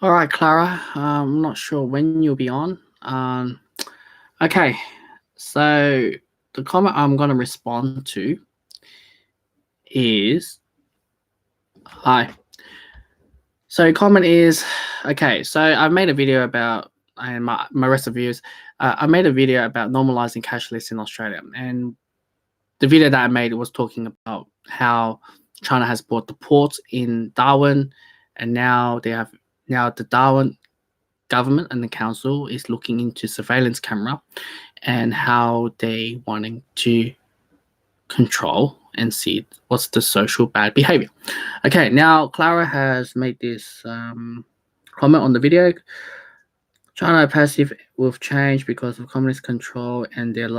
All right, Clara. I'm not sure when you'll be on. Okay, so the comment I'm going to respond to is hi. So comment is okay. So I've made a video about and my rest of views. I made a video about normalizing cashless in Australia, and the video that I made was talking about how China has bought the ports in Darwin, and now the Darwin government and the council is looking into surveillance camera and how they wanting to control and see what's the social bad behavior. Okay, now Clara has made this comment on the video. China passive with change because of communist control and their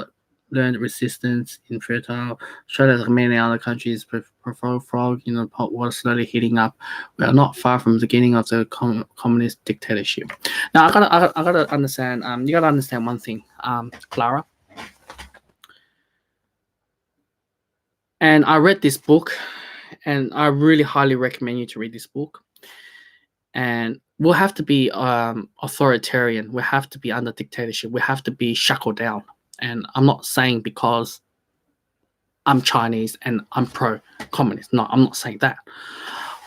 learned resistance in futile. Australia, like many other countries, frog, hot water slowly heating up. We are not far from the beginning of the communist dictatorship. Now, I gotta understand. You gotta understand one thing, Clara. And I read this book, and I really highly recommend you to read this book. And we'll have to be authoritarian. We have to be under dictatorship. We have to be shackled down. And I'm not saying because I'm Chinese and I'm pro-communist. No, I'm not saying that.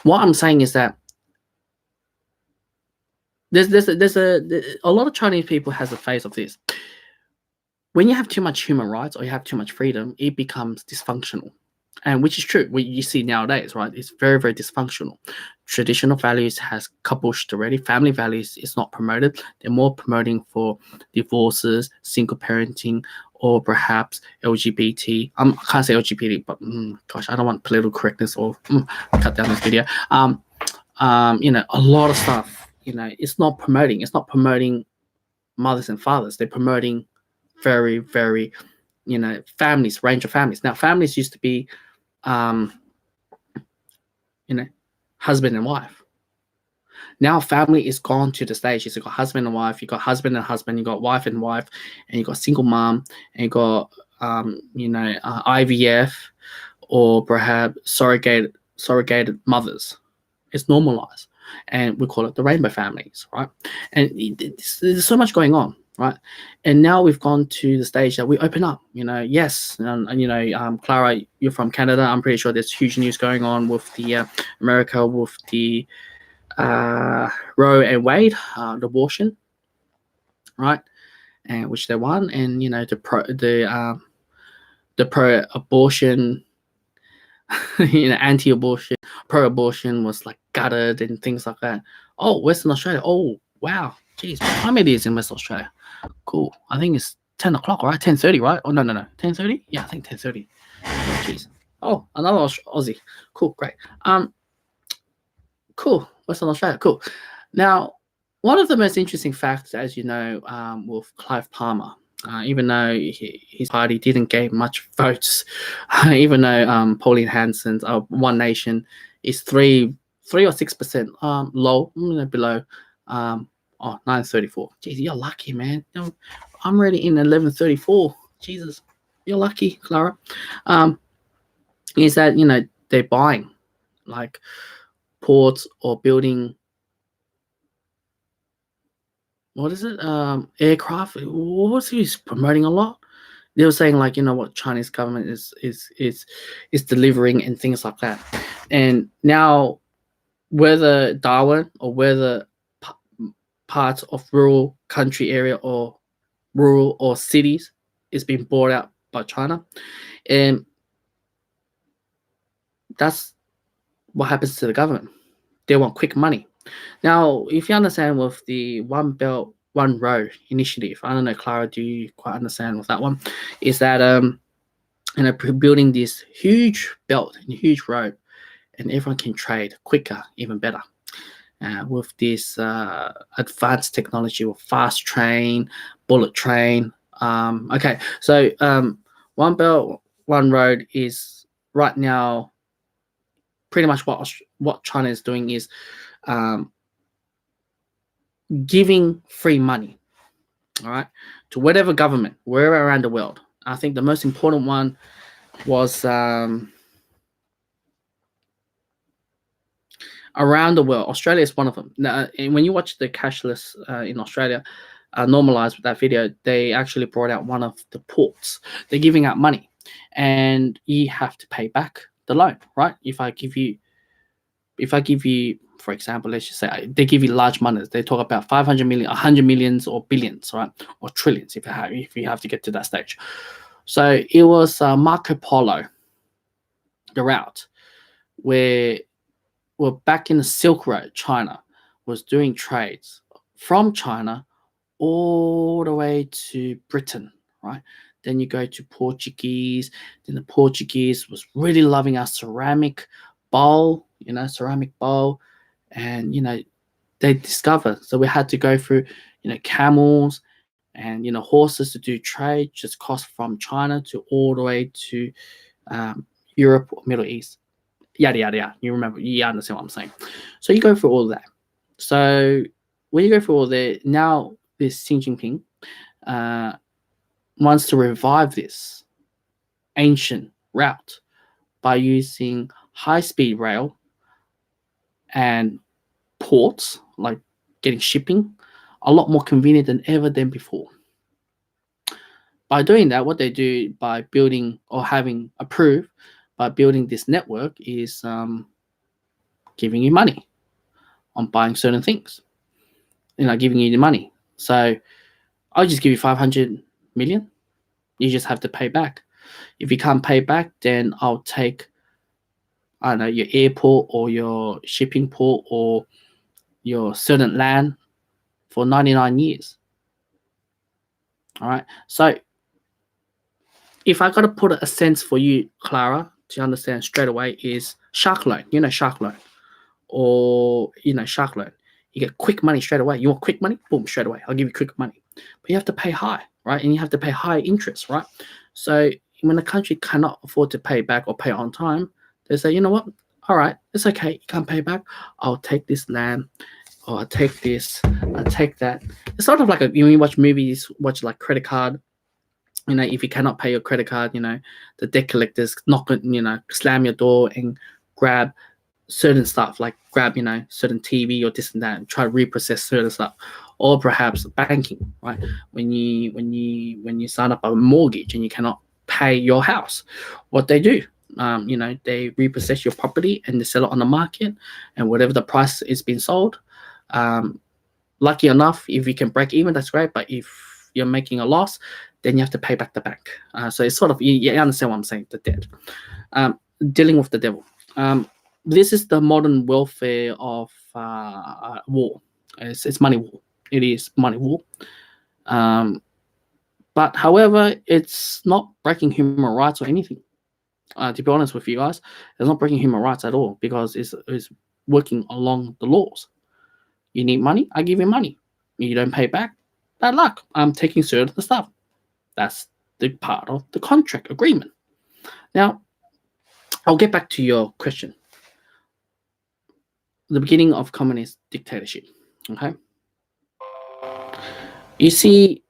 What I'm saying is that there's a lot of Chinese people has a phase of this. When you have too much human rights or you have too much freedom, it becomes dysfunctional. And which is true. What you see nowadays, right? It's very, very dysfunctional. Traditional values has kabooshed already. Family values is not promoted. They're more promoting for divorces, single parenting, or perhaps LGBT. I can't say LGBT, but gosh, I don't want political correctness or cut down this video. A lot of stuff. It's not promoting. It's not promoting mothers and fathers. They're promoting very, very, families, range of families. Now, families used to be husband and wife. Now family is gone to the stage. You've got husband and wife, you got husband and husband, you got wife and wife, and you got single mom, and you got IVF or perhaps surrogated mothers. It's normalized, and we call it the rainbow families, right? And there's so much going on, right? And now we've gone to the stage that we open up. Yes, and Clara, you're from Canada. I'm pretty sure there's huge news going on with the America with the Roe and Wade, the abortion, right? And which they won, and the pro-abortion, anti-abortion, pro-abortion was like gutted and things like that. Oh, Western Australia. Oh, wow. Jeez, what time it is in Western Australia? Cool. I think it's 10 o'clock, right? 10:30, right? Oh, no. 10:30? Yeah, I think 10:30. Jeez. Oh, another Aussie. Cool, great. Cool. Western Australia, cool. Now, one of the most interesting facts, as you know, with Clive Palmer, even though his party didn't gain much votes, even though Pauline Hanson's One Nation is 3 or 6% low, below 934. Jeez, you're lucky, man. I'm already in 1134. Jesus, you're lucky, Clara. Is that they're buying like ports or building, what is it? Aircraft. What was he promoting a lot? They were saying like, what Chinese government is delivering and things like that. And now, whether Darwin or whether parts of rural country area or rural or cities is being bought out by China, and that's what happens to the government. They want quick money. Now, if you understand with the One Belt, One Road initiative, I don't know, Clara, do you quite understand with that one? Is that building this huge belt and huge road, and everyone can trade quicker, even better. With this advanced technology with fast train, bullet train. Okay, so One Belt, One Road is right now pretty much what China is doing is giving free money, all right, to whatever government, wherever around the world. I think the most important one was around the world. Australia is one of them. Now, and when you watch the cashless in Australia, normalized with that video, they actually brought out one of the ports. They're giving out money, and you have to pay back the loan, right? If I give you, for example, let's just say they give you large money. They talk about 500 million, 100 millions, or billions, right, or trillions, if you have to get to that stage. So it was Marco Polo, the route, where back in the Silk Road, China was doing trades from China all the way to Britain, right? Then you go to Portuguese. Then the Portuguese was really loving our ceramic bowl, and they discovered. So we had to go through, camels and horses to do trade, just cost from China to all the way to Europe or Middle East. Yada yada yada. You understand what I'm saying. So you go through all that. So when you go through all that, now this Xi Jinping wants to revive this ancient route by using high-speed rail and ports, like getting shipping, a lot more convenient than ever than before. By doing that, what they do by building or having approved by building this network is giving you money on buying certain things, giving you the money. So I'll just give you 500 million. You just have to pay back. If you can't pay back, then I'll take, I don't know, your airport or your shipping port or your certain land for 99 years. All right. So if I got to put a sense for you, Clara, to understand straight away is shark loan. Shark loan. Or, shark loan. You get quick money straight away. You want quick money? Boom, straight away. I'll give you quick money. But you have to pay high, right? And you have to pay high interest, right? So when a country cannot afford to pay back or pay on time, they say, you know what? All right, it's okay. You can't pay back. I'll take this land, or I'll take this, I'll take that. It's sort of like when you watch movies, watch like credit card. If you cannot pay your credit card, the debt collectors slam your door and grab certain stuff, like grab, certain TV or this and that, and try to repossess certain stuff. Or perhaps banking, right? When you sign up a mortgage and you cannot pay your house, what they do, they repossess your property and they sell it on the market, and whatever the price is being sold. Lucky enough, if you can break even, that's great. But if you're making a loss, then you have to pay back the bank. So it's sort of, you understand what I'm saying, the debt. Dealing with the devil. This is the modern welfare of war. It's money war. It is money war. But however, it's not breaking human rights or anything. To be honest with you guys, it's not breaking human rights at all, because it's working along the laws. You need money, I give you money. You don't pay back, bad luck. I'm taking certain stuff. That's the part of the contract agreement. Now, I'll get back to your question. The beginning of communist dictatorship. Okay. You see,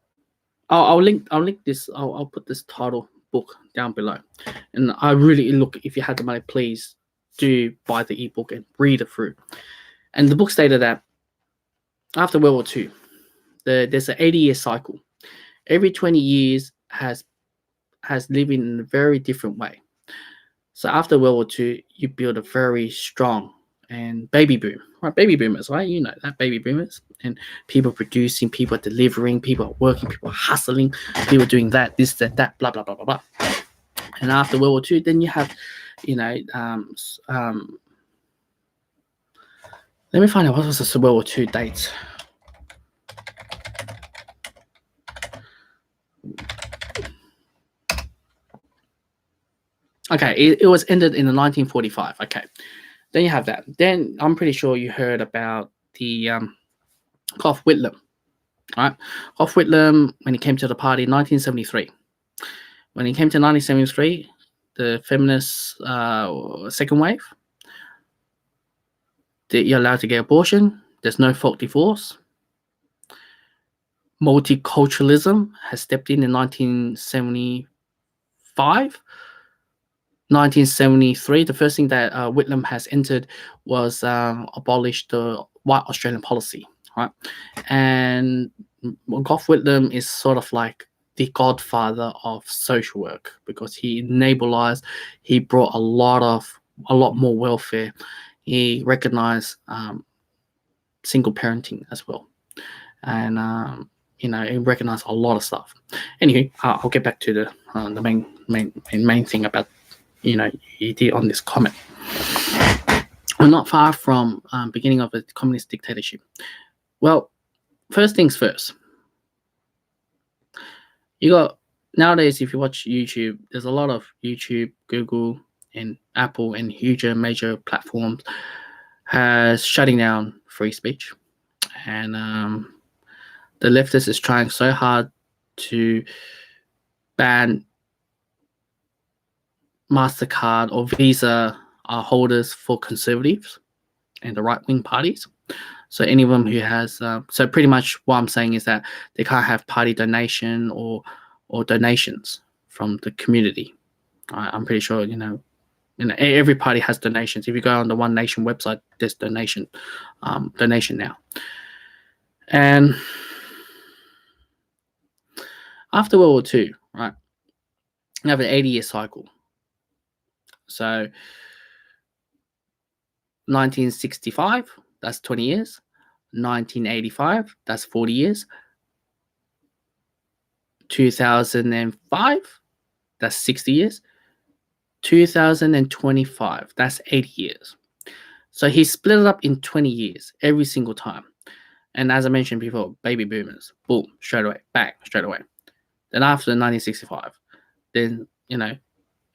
I'll link this. I'll put this title book down below, and I really look. If you had the money, please do buy the ebook and read it through. And the book stated that after World War II, there's an 80-year cycle. Every 20 years has lived in a very different way. So after World War II, you build a very strong and baby boom, right? Baby boomers, right? You know that, baby boomers, and people producing, people delivering, people working, people hustling, people doing that, this, that, blah, blah, blah, blah, blah. And after World War II, then you have, let me find out what was the World War II dates. Okay, it was ended in 1945. Okay, then you have that. Then I'm pretty sure you heard about the Gough Whitlam, right? Gough Whitlam, when he came to the party in 1973. When he came to 1973, the feminist second wave, you're allowed to get abortion. There's no fault divorce. Multiculturalism has stepped in 1975. 1973, the first thing that Whitlam has entered was abolish the white Australian policy, right? And Gough Whitlam is sort of like the godfather of social work because he brought a lot more welfare. He recognized single parenting as well, and he recognized a lot of stuff. Anyway, I'll get back to the main thing about he did on this comment. We're not far from beginning of a communist dictatorship. Well, first things first. You got nowadays, if you watch YouTube, there's a lot of YouTube, Google, and Apple, and major platforms has shutting down free speech, and the leftist is trying so hard to ban MasterCard or Visa holders for conservatives and the right-wing parties. So anyone who has, so pretty much what I'm saying is that they can't have party donation or donations from the community. I'm pretty sure every party has donations. If you go on the One Nation website, there's donation now. And after World War II, right, you have an 80-year cycle. So 1965, that's 20 years. 1985, that's 40 years. 2005, that's 60 years. 2025, that's 80 years. So he split it up in 20 years every single time. And as I mentioned before, baby boomers, boom, straight away, bang, straight away. Then after 1965, then,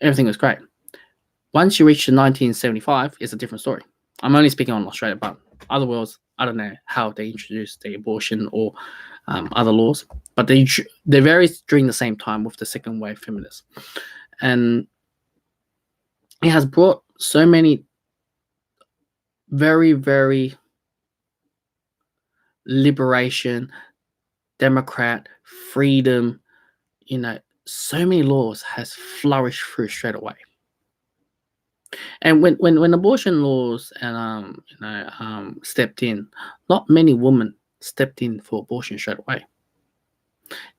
everything was great. Once you reach the 1975, it's a different story. I'm only speaking on Australia, but other worlds, I don't know how they introduced the abortion or other laws, but they varied during the same time with the second wave feminists. And it has brought so many very, very liberation, Democrat, freedom, so many laws has flourished through straight away. And when abortion laws and stepped in, not many women stepped in for abortion straight away.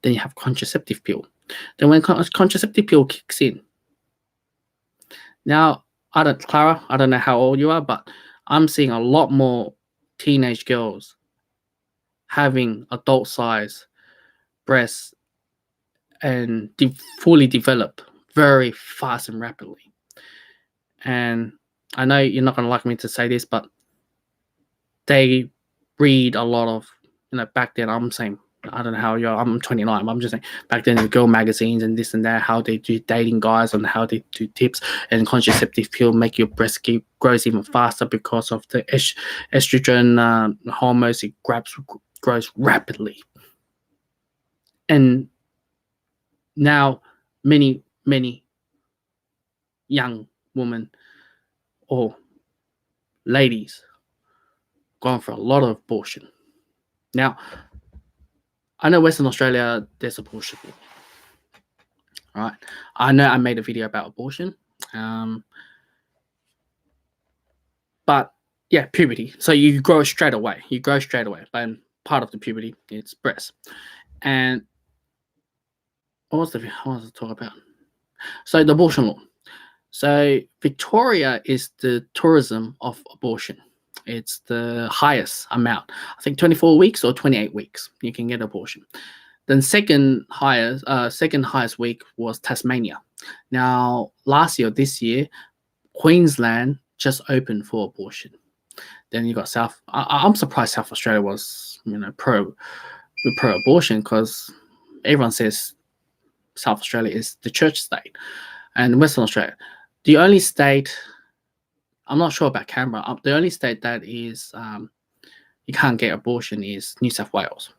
Then you have contraceptive pill. Then when contraceptive pill kicks in, now Clara, I don't know how old you are, but I'm seeing a lot more teenage girls having adult size breasts and fully develop very fast and rapidly. And I know you're not going to like me to say this, but they read a lot of, back then, I'm saying, I don't know how you're, I'm 29, I'm just saying, back then the girl magazines and this and that, how they do dating guys and how they do tips, and contraceptive pill make your breast grows even faster because of the estrogen hormones, it grows rapidly. And now many young women or ladies gone for a lot of abortion. Now, I know Western Australia, there's abortion. All right. I know I made a video about abortion. But yeah, puberty. So you grow straight away. But part of the puberty, it's breast. And what was I talking about? So the abortion law. So Victoria is the tourism of abortion. It's the highest amount. I think 24 weeks or 28 weeks you can get abortion. Then second highest week was Tasmania. Now this year, Queensland just opened for abortion. Then you got South. I'm surprised South Australia was pro abortion, because everyone says South Australia is the church state, and Western Australia, the only state, I'm not sure about Canberra, the only state that is you can't get abortion is New South Wales.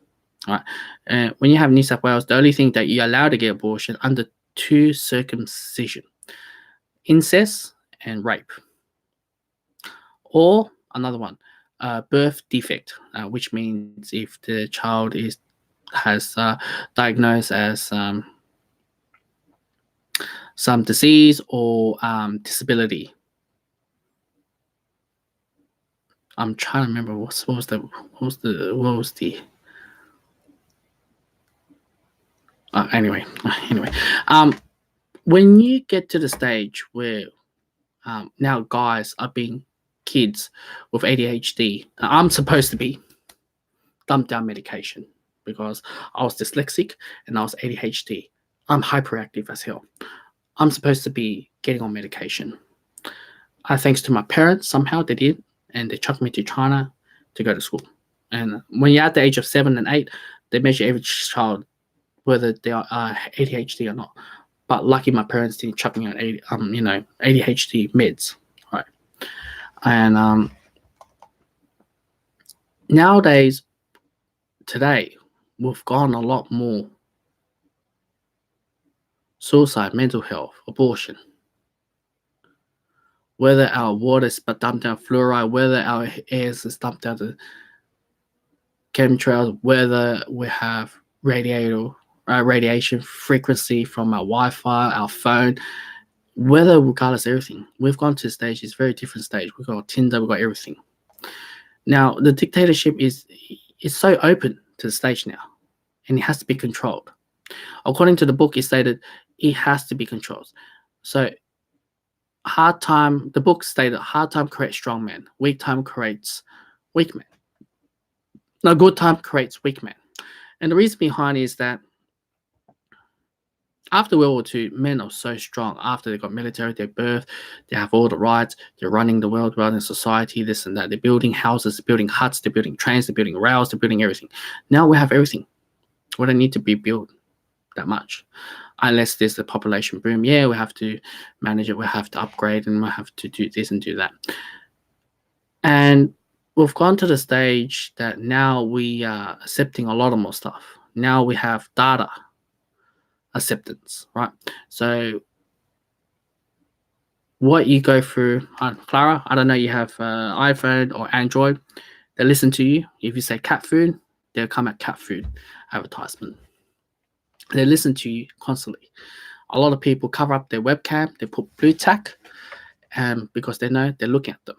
All right, and when you have New South Wales, the only thing that you're allowed to get abortion under two circumcision: incest and rape, or another one, birth defect, which means if the child has diagnosed as some disease or disability. I'm trying to remember what was the anyway. When you get to the stage where now guys are being kids with ADHD, I'm supposed to be dumped down medication because I was dyslexic and I was ADHD. I'm hyperactive as hell. I'm supposed to be getting on medication. Thanks to my parents, somehow they did, and they chucked me to China to go to school. And when you're at the age of 7 and 8, they measure every child whether they are ADHD or not. But lucky my parents didn't chuck me on ADHD meds, right? And nowadays, today, we've gone a lot more suicide, mental health, abortion. Whether our water is dumped down fluoride, whether our air is dumped down to chemtrails, whether we have radiation frequency from our Wi-Fi, our phone, whether regardless of everything, we've gone to a stage. It's a very different stage. We've got Tinder, we've got everything. Now the dictatorship is so open to the stage now, and it has to be controlled. According to the book, it stated it has to be controlled. So the book stated hard time creates strong men, weak time creates weak men. No, good time creates weak men. And the reason behind is that after World War II, men are so strong. After they got military, their birth, they have all the rights, they're running the world, running society, this and that. They're building houses, they're building huts, they're building trains, they're building rails, they're building everything. Now we have everything. We don't need to be built that much. Unless there's a population boom. Yeah, we have to manage it, we have to upgrade, and we have to do this and do that. And we've gone to the stage that now we are accepting a lot of more stuff. Now we have data acceptance, right? So what you go through, Clara, I don't know, you have iPhone or Android, they listen to you. If you say cat food, they'll come at cat food advertisement. They listen to you constantly. A lot of people cover up their webcam, they put blue tack, because they know they're looking at them.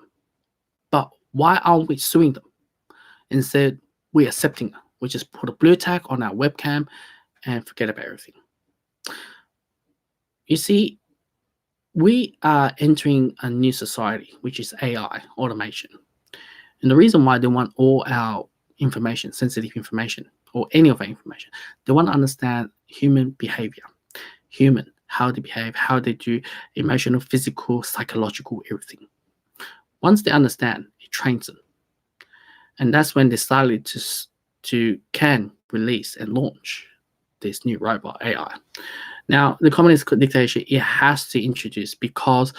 But why aren't we suing them? Instead, we're accepting them. We just put a blue tack on our webcam and forget about everything. You see, we are entering a new society, which is AI, automation. And the reason why they want all our information, sensitive information, or any of our information, they want to understand human behavior, how they behave, how they do emotional, physical, psychological, everything. Once they understand, it trains them. And that's when they started can release and launch this new robot AI. Now, the communist dictatorship, it has to introduce, because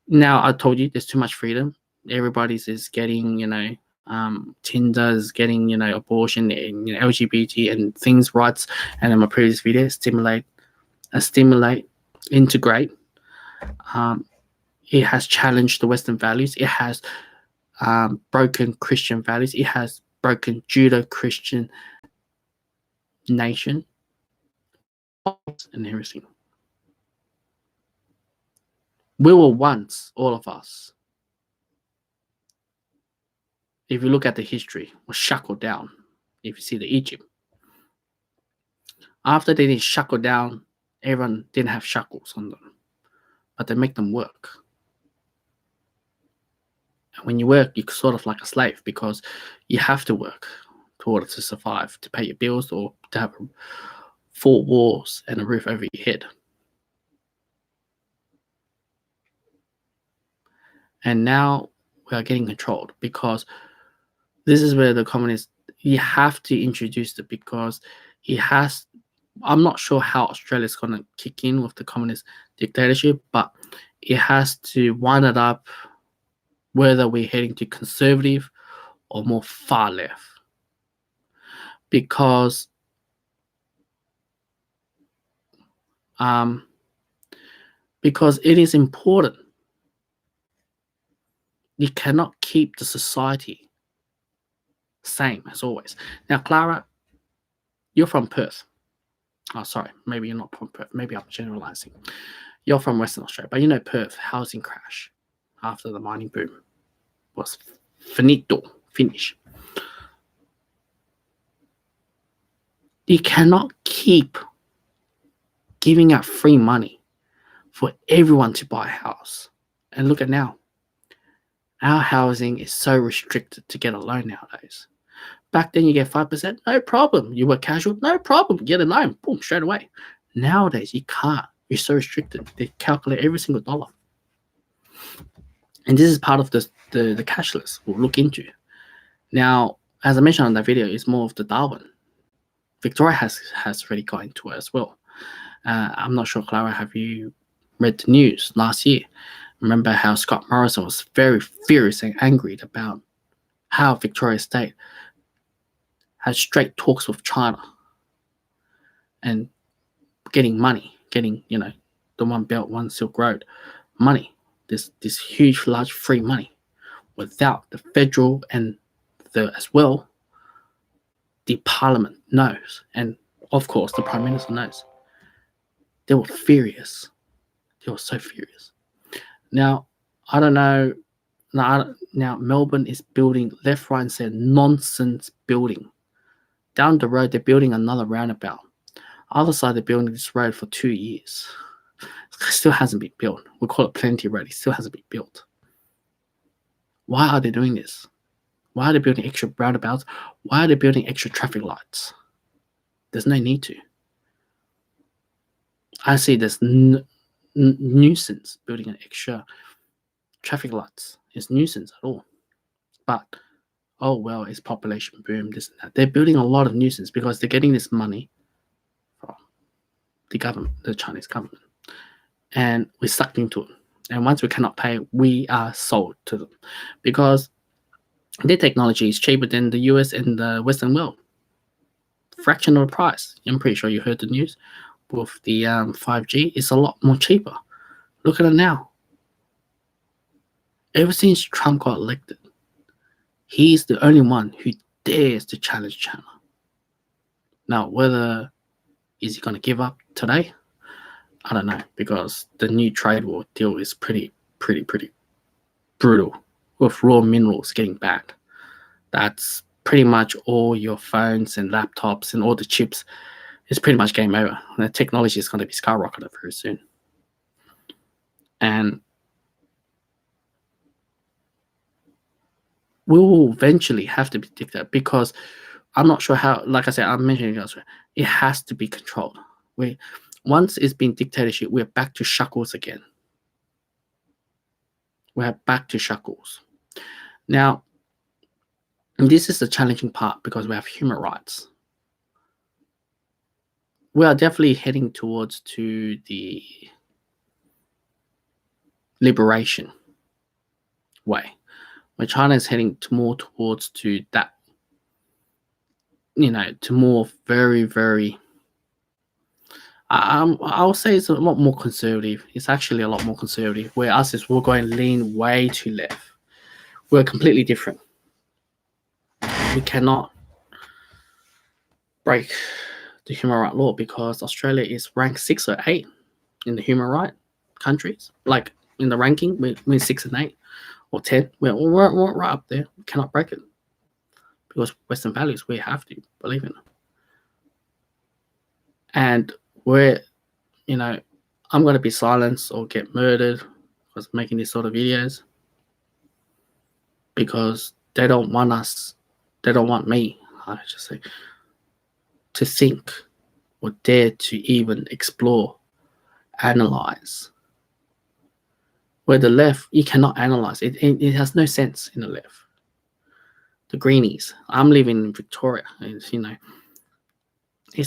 now I told you there's too much freedom. Everybody's is getting, Tinder is getting, abortion and LGBT and things rights. And in my previous video, stimulate, integrate. It has challenged the Western values. It has broken Christian values. It has broken Judeo-Christian nation and everything. We were once, all of us, if you look at the history, were shackled down. If you see the Egypt, after they didn't shackle down, everyone didn't have shackles on them, but they make them work. And when you work, you're sort of like a slave, because you have to work in order to survive, to pay your bills, or to have 4 walls and a roof over your head. And now we are getting controlled, because this is where the communists, you have to introduce it, because I'm not sure how Australia's going to kick in with the communist dictatorship, but it has to wind it up whether we're heading to conservative or more far left. Because it is important. You cannot keep the society same as always. Now, Clara, you're from Perth. Oh, sorry, maybe you're not from Perth. Maybe I'm generalizing. You're from Western Australia, but you know Perth, housing crash after the mining boom was finish. You cannot keep giving out free money for everyone to buy a house. And look at now. Our housing is so restricted to get a loan nowadays. Back then you get 5%, no problem. You were casual, no problem. Get a loan, boom, straight away. Nowadays you can't. You're so restricted. They calculate every single dollar. And this is part of the cashless we'll look into. Now, as I mentioned on that video, it's more of the Darwin. Victoria has already got into it as well. I'm not sure, Clara, have you read the news last year? Remember how Scott Morrison was very furious and angry about how Victoria State had straight talks with China and getting money, getting, the One Belt, One Silk Road money, this huge, large free money without the federal and as well, the parliament knows, and of course the Prime Minister knows. They were furious. They were so furious. Now, I don't know. Now Melbourne is building left, right, and center nonsense building. Down the road, they're building another roundabout. Other side, they're building this road for 2 years. It still hasn't been built. We call it Plenty Road. It still hasn't been built. Why are they doing this? Why are they building extra roundabouts? Why are they building extra traffic lights? There's no need to. I see there's nuisance building an extra traffic lights. It's nuisance at all. But, oh well, it's population boom, this and that. They're building a lot of nuisance because they're getting this money from the government, the Chinese government. And we're sucked into it. And once we cannot pay, we are sold to them. Because their technology is cheaper than the US and the Western world. Fraction of the price. I'm pretty sure you heard the news. With the 5G, it's a lot more cheaper. Look at it now. Ever since Trump got elected, he's the only one who dares to challenge China. Now, whether is he going to give up today, I don't know, because the new trade war deal is pretty brutal, with raw minerals getting banned. That's pretty much all your phones and laptops and all the chips. It's pretty much game over. The technology is going to be skyrocketed very soon. And we will eventually have to be dictated because I'm not sure how, like I said, I'm mentioning elsewhere, it has to be controlled. Once it's been dictatorship, we're back to shackles again. We're back to shackles. Now, this is the challenging part because we have human rights. We are definitely heading towards to the liberation way, where China is heading more towards to that, to more very, I'll say it's a lot more conservative. It's actually a lot more conservative, where us is we're going to lean way too left. We're completely different. We cannot break the human rights law because Australia is ranked 6 or 8 in the human rights countries. Like in the ranking, we're 6 and 8 or 10. We're right up there. We cannot break it because Western values, we have to believe in it. And we're, I'm going to be silenced or get murdered because making these sort of videos because they don't want us, they don't want me, I should say, to think or dare to even explore, analyze. Where the left, you cannot analyze. It has no sense in the left. The greenies. I'm living in Victoria. It's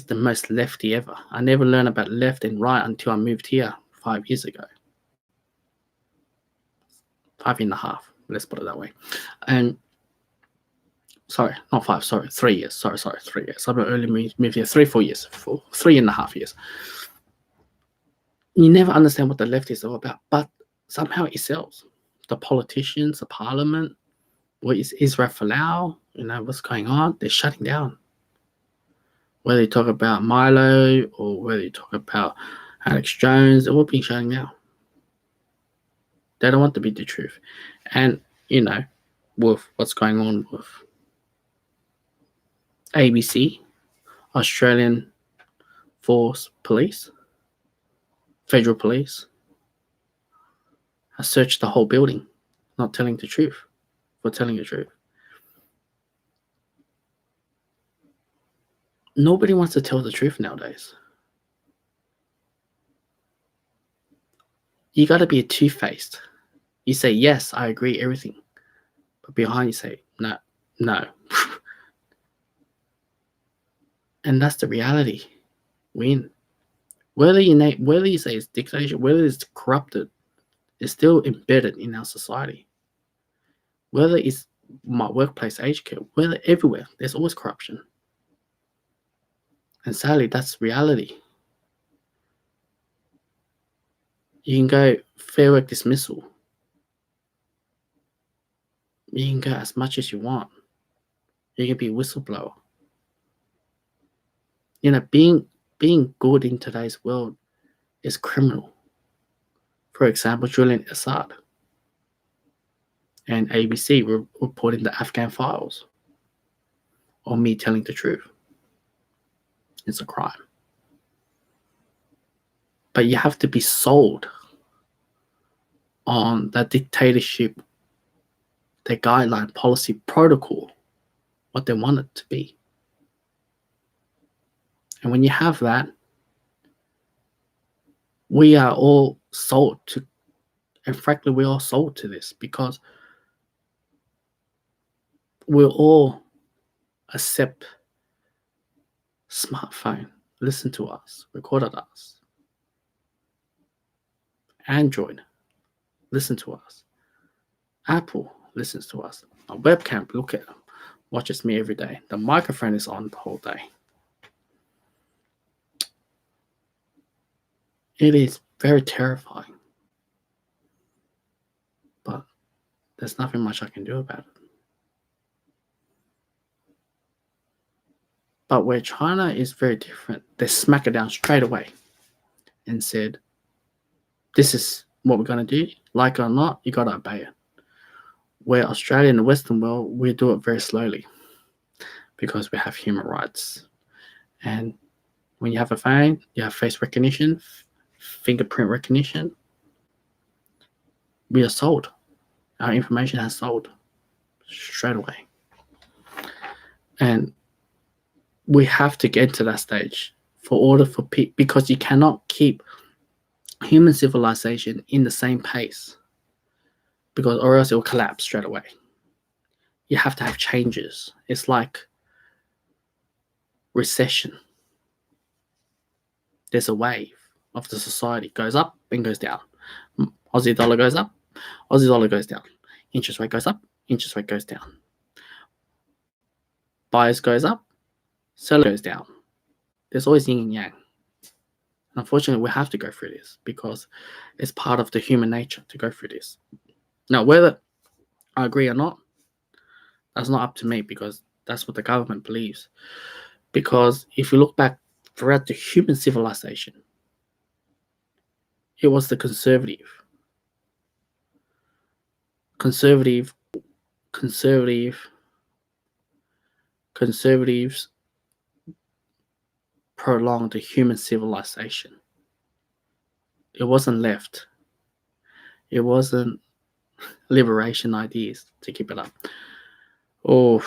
the most lefty ever. I never learned about left and right until I moved here 5 years ago. 5.5, let's put it that way. And sorry, not 5, sorry, 3 years. Sorry, 3 years. I've only moved here 3-4 years, 3.5 years. You never understand what the left is all about, but somehow it sells. The politicians, the parliament, what is Israel Folau, what's going on? They're shutting down. Whether you talk about Milo or whether you talk about Alex Jones, they're all being shown now. They don't want to be the truth. And, with what's going on with ABC, Australian Force Police, Federal Police, has searched the whole building, not telling the truth, for telling the truth. Nobody wants to tell the truth nowadays. You got to be a two-faced. You say, yes, I agree, everything. But behind you say, no. And that's the reality. Win. Whether you say it's dictatorship, whether it's corrupted, it's still embedded in our society. Whether it's my workplace, aged care, whether everywhere, there's always corruption. And sadly, that's reality. You can go fair work dismissal. You can go as much as you want. You can be a whistleblower. Being good in today's world is criminal. For example, Julian Assad and ABC were reporting the Afghan files, or me telling the truth. It's a crime. But you have to be sold on that dictatorship, their guideline, policy, protocol, what they want it to be. And when you have that, we are all sold to, and frankly, we're all sold to this because we'll all accept smartphone, listen to us, recorded us. Android, listen to us. Apple listens to us. A webcam, look at them, watches me every day. The microphone is on the whole day. It is very terrifying. But there's nothing much I can do about it. But where China is very different, they smack it down straight away and said, this is what we're going to do. Like it or not, you got to obey it. Where Australia and the Western world, we do it very slowly because we have human rights. And when you have a phone, you have face recognition, fingerprint recognition. We are sold. Our information has sold straight away. And we have to get to that stage because you cannot keep human civilization in the same pace, or else it will collapse straight away. You have to have changes. It's like recession. There's a wave of the society, goes up and goes down. Aussie dollar goes up, Aussie dollar goes down. Interest rate goes up, interest rate goes down. Buyers goes up, seller goes down. There's always yin and yang. Unfortunately, we have to go through this because it's part of the human nature to go through this. Now, whether I agree or not, that's not up to me because that's what the government believes. Because if you look back throughout the human civilization, it was the conservatives prolonged the human civilization. It wasn't left. It wasn't liberation ideas to keep it up. Oh,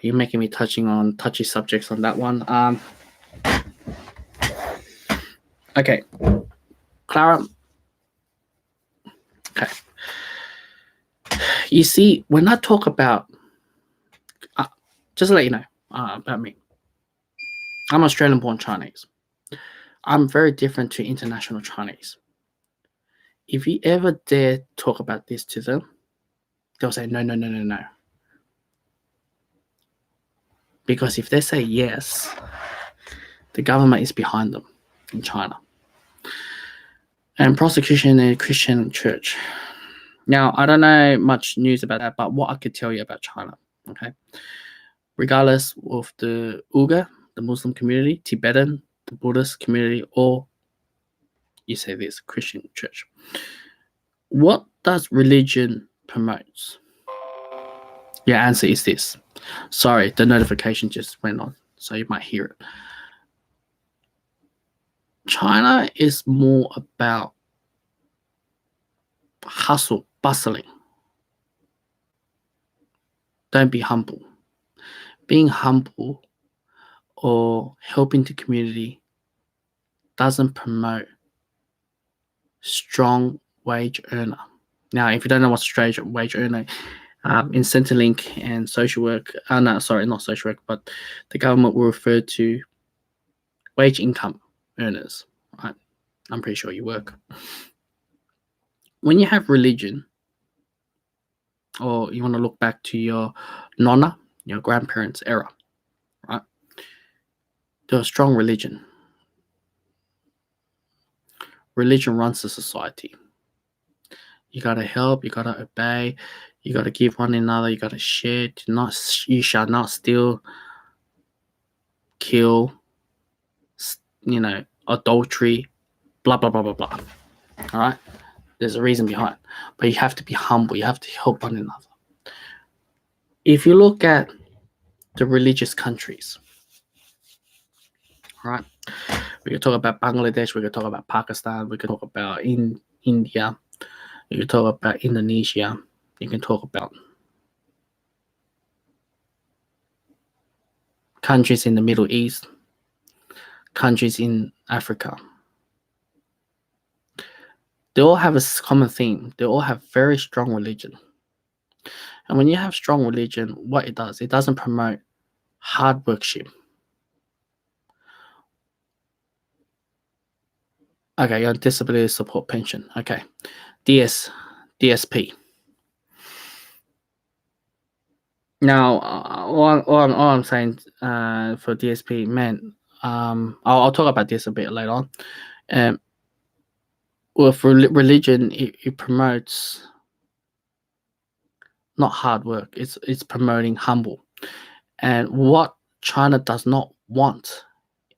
you're making me touching on touchy subjects on that one. Okay, Clara. Okay. You see, when I talk about, just to let you know about me, I'm Australian-born Chinese. I'm very different to international Chinese. If you ever dare talk about this to them, they'll say, no. Because if they say yes, the government is behind them in China. And prosecution in a Christian church. Now, I don't know much news about that, but what I could tell you about China, okay? Regardless of the Uyghur, the Muslim community, Tibetan, the Buddhist community, or you say this Christian church. What does religion promote? Your answer is this. Sorry, the notification just went on, so you might hear it. China is more about hustle, bustling. Don't be humble. Being humble or helping the community doesn't promote strong wage earner. Now, if you don't know what's straight wage earner, in Centrelink and social work, not social work, but the government will refer to wage income earners. Right? I'm pretty sure you work. When you have religion, or you want to look back to your nonna, your grandparents' era, right? They're a strong religion. Religion runs the society. You gotta help, you gotta obey, you gotta give one another, you gotta share. You shall not steal, kill, adultery, blah blah blah blah blah. All right, there's a reason behind, but you have to be humble. You have to help one another. If you look at the religious countries, all right, we could talk about Bangladesh, we could talk about Pakistan, we could talk about India, you could talk about Indonesia, you can talk about countries in the Middle East, countries in Africa. They all have a common theme. They all have very strong religion. And when you have strong religion, what it does, it doesn't promote hard workship. Okay, you're on disability support pension. Okay, DSP. Now, all I'm saying for DSP, man, I'll talk about this a bit later on. Well, for religion, it promotes not hard work. It's promoting humble. And what China does not want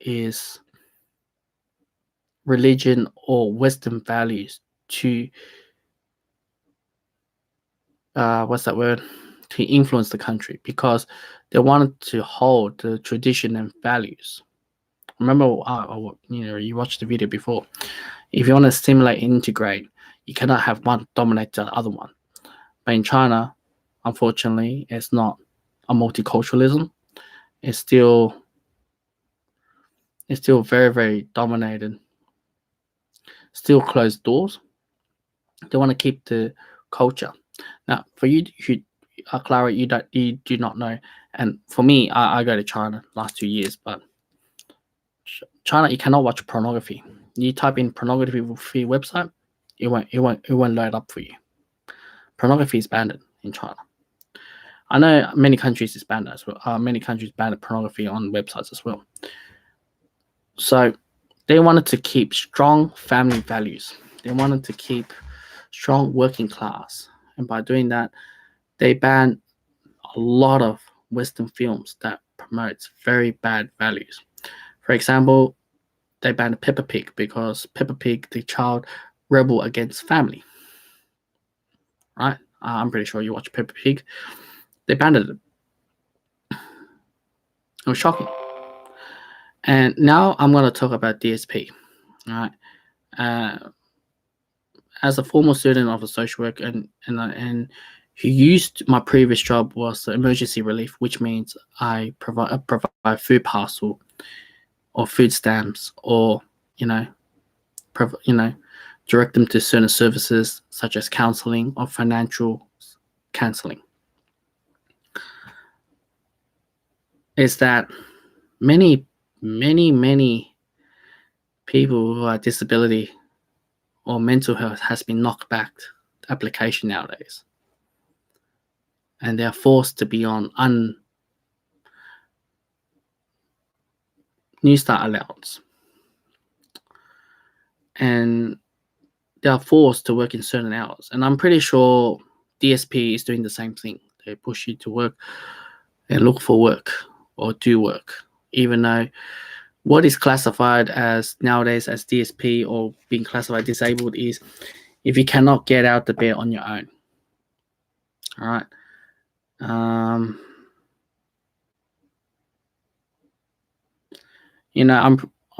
is religion or Western values to to influence the country, because they wanted to hold the tradition and values. Remember, you watched the video before. If you want to assimilate and integrate, you cannot have one dominate the other one. But in China, unfortunately, it's not a multiculturalism. It's still very, very dominated. Still closed doors. They want to keep the culture. Now, for you, Clara, you do not know, and for me, I go to China last 2 years, but China, you cannot watch pornography. You type in pornography website, it won't load up for you. Pornography is banned in China. I know many countries is banned as well. Many countries banned pornography on websites as well. So they wanted to keep strong family values. They wanted to keep strong working class, and by doing that, they banned a lot of Western films that promotes very bad values. For example, they banned Peppa Pig because Peppa Pig, the child rebel against family. Right? I'm pretty sure you watch Peppa Pig. They banned it. It was shocking. And now I'm going to talk about DSP. All right. As a former student of a social work and who used my previous job was emergency relief, which means I provide food parcel or food stamps, or direct them to certain services such as counseling or financial counseling. Is that many people who are disability or mental health has been knocked back the application nowadays, and they are forced to be on New Start allowance, and they are forced to work in certain hours. And I'm pretty sure DSP is doing the same thing. They push you to work and look for work or do work, even though what is classified as nowadays as DSP or being classified disabled is if you cannot get out the bed on your own. All right. I'm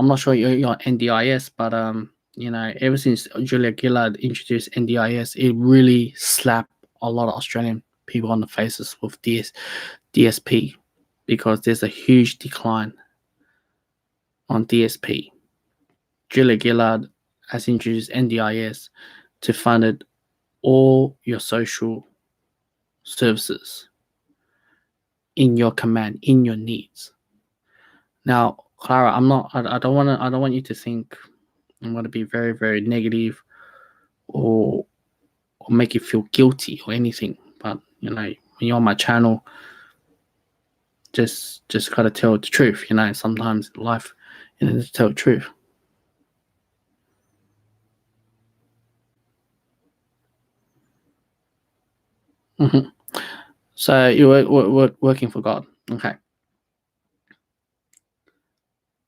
not sure you're on NDIS, but ever since Julia Gillard introduced NDIS, it really slapped a lot of Australian people on the faces with DSP because there's a huge decline on DSP. Julia Gillard has introduced NDIS to fund all your social services in your command, in your needs. Now, Clara, I don't want you to think I'm going to be very, very negative or make you feel guilty or anything. But when you're on my channel, just gotta tell the truth. Sometimes life, to tell the truth. Mm-hmm. So you're working for God, okay?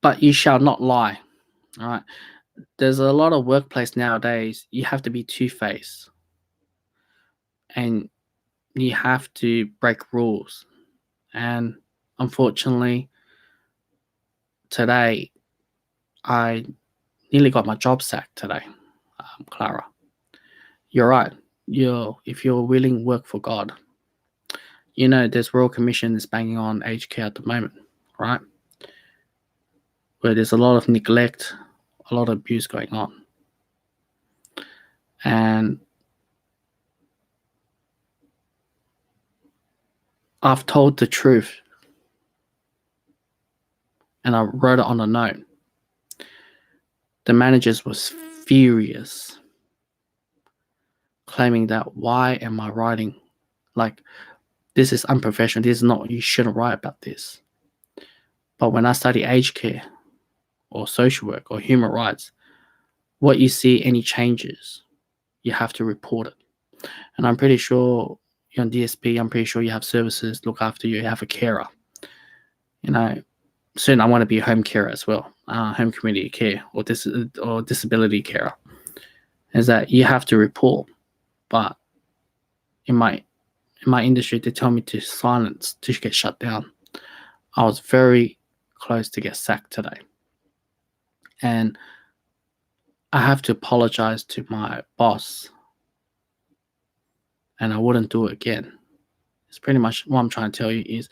But you shall not lie. All right. There's a lot of workplace nowadays. You have to be two-faced, and you have to break rules. And unfortunately, today I nearly got my job sacked today, Clara. You're right. If you're willing to work for God, there's Royal Commission is banging on aged care at the moment, right? Where there's a lot of neglect, a lot of abuse going on. And I've told the truth. And I wrote it on a note. The managers was furious, claiming that why am I writing like this is unprofessional. This is not, you shouldn't write about this. But when I study aged care or social work or human rights, what you see any changes, you have to report it. And I'm pretty sure you're on DSP, I'm pretty sure you have services look after you, you have a carer. Soon I want to be a home carer as well, home community care or disability carer. Is that you have to report, but in my industry, they tell me to silence, to get shut down. I was very close to get sacked today. And I have to apologize to my boss. And I wouldn't do it again. It's pretty much what I'm trying to tell you is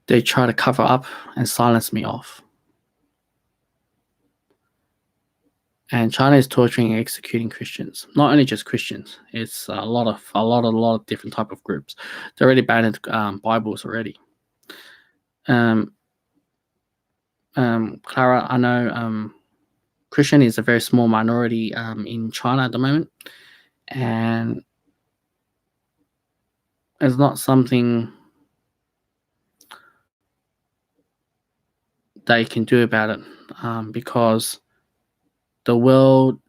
they try to cover up and silence me off. And China is torturing and executing Christians. Not only just Christians. It's a lot of different type of groups. They already banned Bibles already. Clara, I know Christian is a very small minority in China at the moment, and it's not something they can do about it because the world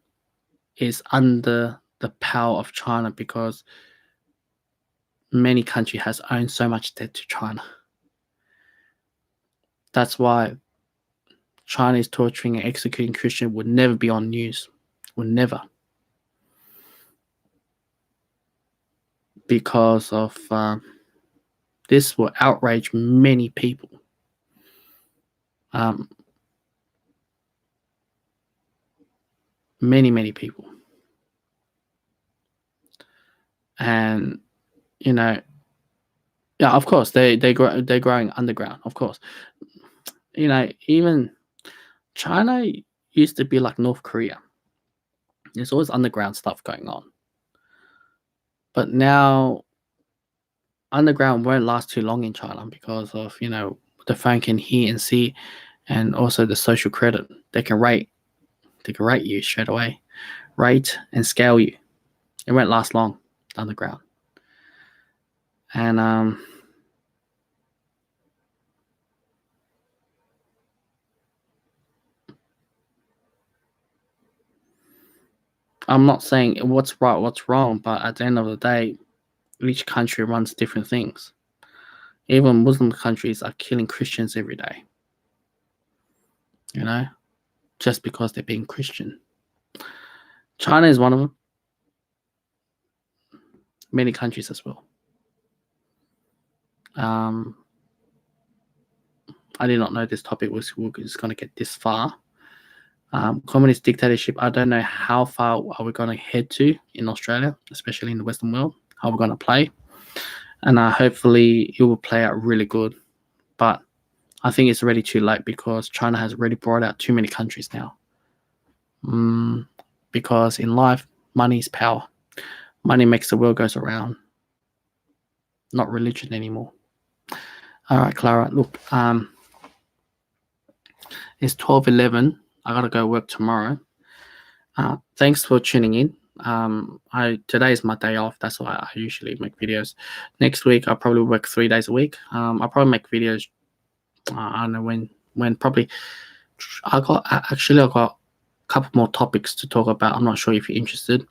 is under the power of China because many countries has owned so much debt to China. That's why China is torturing and executing Christians would never be on news. Would never. Because of this will outrage many people. Many people. And yeah, of course they're growing underground, of course. Even China used to be like North Korea. There's always underground stuff going on. But now underground won't last too long in China because of, the phone can hear and see, and also the social credit. They can rate you straight away. Rate and scale you. It won't last long underground. And I'm not saying what's right, what's wrong, but at the end of the day, each country runs different things. Even Muslim countries are killing Christians every day. just because they're being Christian. China is one of them. Many countries as well. I did not know this topic was going to get this far. Communist dictatorship, I don't know how far are we going to head to in Australia, especially in the Western world, how we're going to play. And hopefully it will play out really good. But I think it's already too late because China has already brought out too many countries now. Because in life, money is power. Money makes the world goes around. Not religion anymore. All right, Clara, look, it's 12:11. I gotta go work tomorrow. Thanks for tuning in. Today is my day off. That's why I usually make videos. Next week I'll probably work 3 days a week. I'll probably make videos. I don't know when probably. I got a couple more topics to talk about. I'm not sure if you're interested.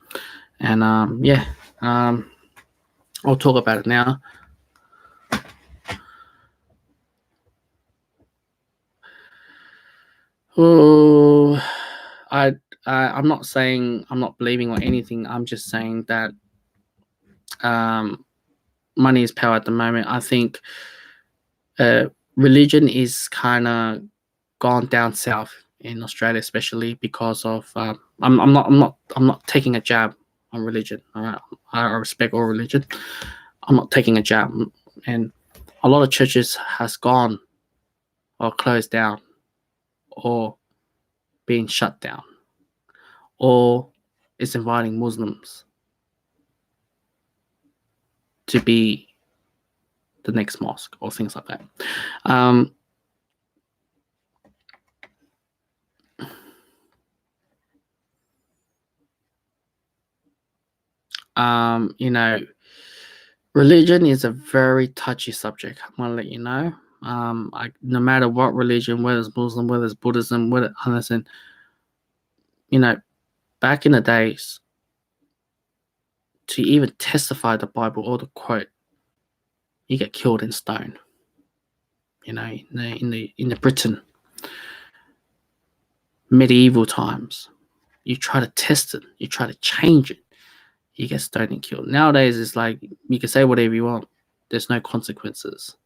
And I'll talk about it now. Oh, I'm not saying I'm not believing or anything. I'm just saying that money is power at the moment. I think religion is kind of gone down south in Australia, especially because of I'm not taking a jab on religion. All right, I respect all religion. I'm not taking a jab, and a lot of churches has gone or closed down or being shut down, or it's inviting Muslims to be the next mosque or things like that. Religion is a very touchy subject. I'm gonna let you know. No matter what religion, whether it's Muslim, whether it's Buddhism, whether listen, back in the days, to even testify the Bible or the quote, you get killed in stone. In the Britain, medieval times, you try to test it, you try to change it, you get stoned and killed. Nowadays, it's like you can say whatever you want. There's no consequences.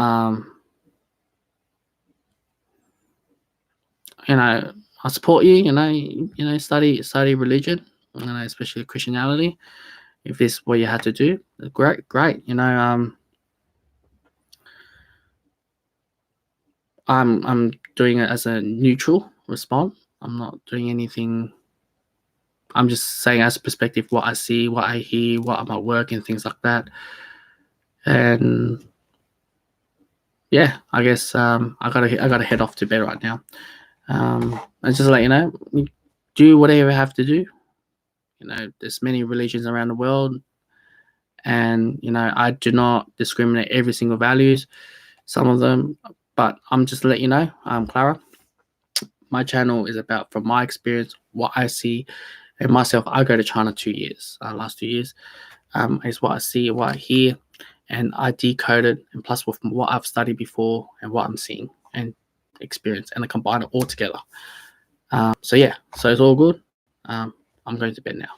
I support you. Study religion. Especially Christianity. If this is what you had to do, great. I'm doing it as a neutral response. I'm not doing anything. I'm just saying as a perspective what I see, what I hear, what I'm at work and things like that. And yeah, I guess I gotta head off to bed right now. And just to let you know, do whatever you have to do. There's many religions around the world, and I do not discriminate every single values. Some of them, but I'm just to let you know, Clara. My channel is about from my experience, what I see, and myself. I go to China 2 years, last 2 years. Is what I see, what I hear, and I decode it, and plus with what I've studied before and what I'm seeing and experience, and I combine it all together. So it's all good. I'm going to bed now.